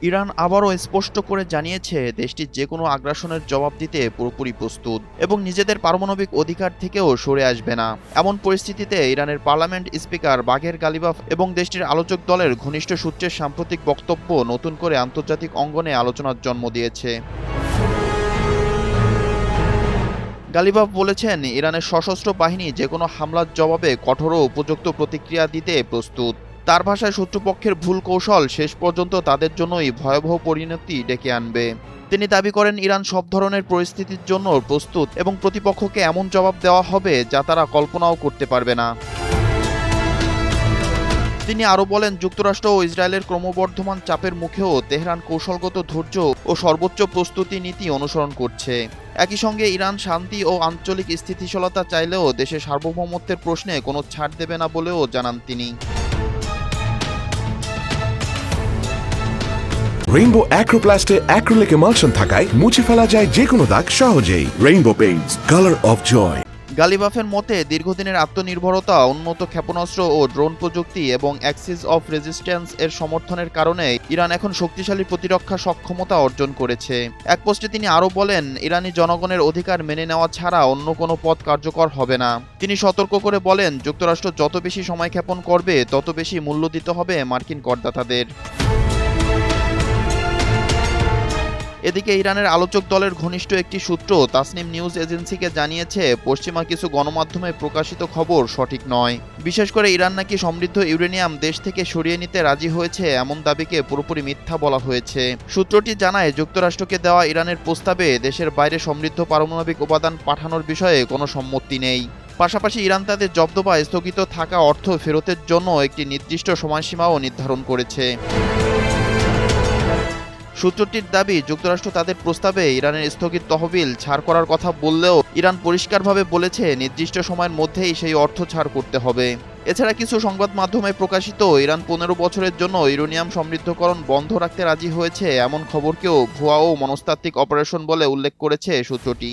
Iran আবারও স্পষ্ট করে জানিয়েছে দেশটি যে কোনো আগ্রাসনের জবাব দিতে পুরোপুরি প্রস্তুত এবং নিজেদের পারমাণবিক অধিকার থেকেও সরে আসবে না। এমন পরিস্থিতিতে ইরানের পার্লামেন্ট স্পিকার বাঘের গালিবাফ এবং দেশটির আলোচক দলের ঘনিষ্ঠ সূত্রের সাম্প্রতিক বক্তব্য নতুন করে আন্তর্জাতিক অঙ্গনে আলোচনার জন্ম দিয়েছে। গালিবাফ বলেছেন, ইরানের সশস্ত্র বাহিনী যে কোনো হামলার জবাবে কঠোর ও উপযুক্ত প্রতিক্রিয়া দিতে প্রস্তুত। তার ভাষায় শত্রুপক্ষের ভুল কৌশল শেষ পর্যন্ত তাদের জন্যই ভয়াবহ পরিণতি ডেকে আনবে। তিনি দাবি করেন, ইরান সব ধরনের পরিস্থিতির জন্য প্রস্তুত এবং প্রতিপক্ষকে এমন জবাব দেওয়া হবে যা তারা কল্পনাও করতে পারবে না। তিনি আরও বলেন, যুক্তরাষ্ট্র ও ইসরায়েলের ক্রমবর্ধমান চাপের মুখেও তেহরান কৌশলগত ধৈর্য ও সর্বোচ্চ প্রস্তুতি নীতি অনুসরণ করছে। একই সঙ্গে ইরান শান্তি ও আঞ্চলিক স্থিতিশীলতা চাইলেও দেশের সার্বভৌমত্বের প্রশ্নে কোনো ছাড় দেবে না বলেও জানান তিনি। রেইনবো অ্যাক্রোপ্লাস্টে অ্যাক্রিলিক এমালশন থাকায় মুছে ফেলা যায় যে কোনো দাগ সহজেই। Rainbow paints, colour of joy. গালিবাফের মতে, দীর্ঘদিনের আত্মনির্ভরতা, উন্নত ক্ষেপণাস্ত্র ও ড্রোন প্রযুক্তি এবং অ্যাক্সিস অফ রেজিস্ট্যান্স এর সমর্থনের কারণে ইরান এখন শক্তিশালী প্রতিরক্ষা সক্ষমতা অর্জন করেছে। এক পোস্টে তিনি আরও বলেন, ইরানি জনগণের অধিকার মেনে নেওয়া ছাড়া অন্য কোনো পথ কার্যকর হবে না। তিনি সতর্ক করে বলেন, যুক্তরাষ্ট্র যত বেশি সময় ক্ষেপণ করবে তত বেশি মূল্য দিতে হবে মার্কিন করদাতাদের। এদিকে ইরানের আলোচক দলের ঘনিষ্ঠ একটি সূত্র তাসনিম নিউজ এজেন্সিকে জানিয়েছে, পশ্চিমা কিছু গণমাধ্যমে প্রকাশিত খবর সঠিক নয়। বিশেষ করে ইরান নাকি সমৃদ্ধ ইউরেনিয়াম দেশ থেকে সরিয়ে নিতে রাজি হয়েছে এমন দাবিকে পুরোপুরি মিথ্যা বলা হয়েছে। সূত্রটি জানায়, যুক্তরাষ্ট্রকে দেওয়া ইরানের প্রস্তাবে দেশের বাইরে সমৃদ্ধ পারমাণবিক উপাদান পাঠানোর বিষয়ে কোনো সম্মতি নেই। পাশাপাশি ইরান তাদের জব্দ বা স্থগিত থাকা অর্থ ফেরতের জন্য একটি নির্দিষ্ট সময়সীমাও নির্ধারণ করেছে। সূত্রটির দাবি, যুক্তরাষ্ট্র তাদের প্রস্তাবে ইরানের স্থগিত তহবিল ছাড় করার কথা বললেও ইরান পরিষ্কারভাবে বলেছে নির্দিষ্ট সময়ের মধ্যেই সেই অর্থ ছাড় করতে হবে। এছাড়া কিছু সংবাদ মাধ্যমে প্রকাশিত ইরান 15 বছরের জন্য ইউরেনিয়াম সমৃদ্ধকরণ বন্ধ রাখতে রাজি হয়েছে এমন খবরকেও ভুয়া ও মনস্তাত্ত্বিক অপারেশন বলে উল্লেখ করেছে সূত্রটি।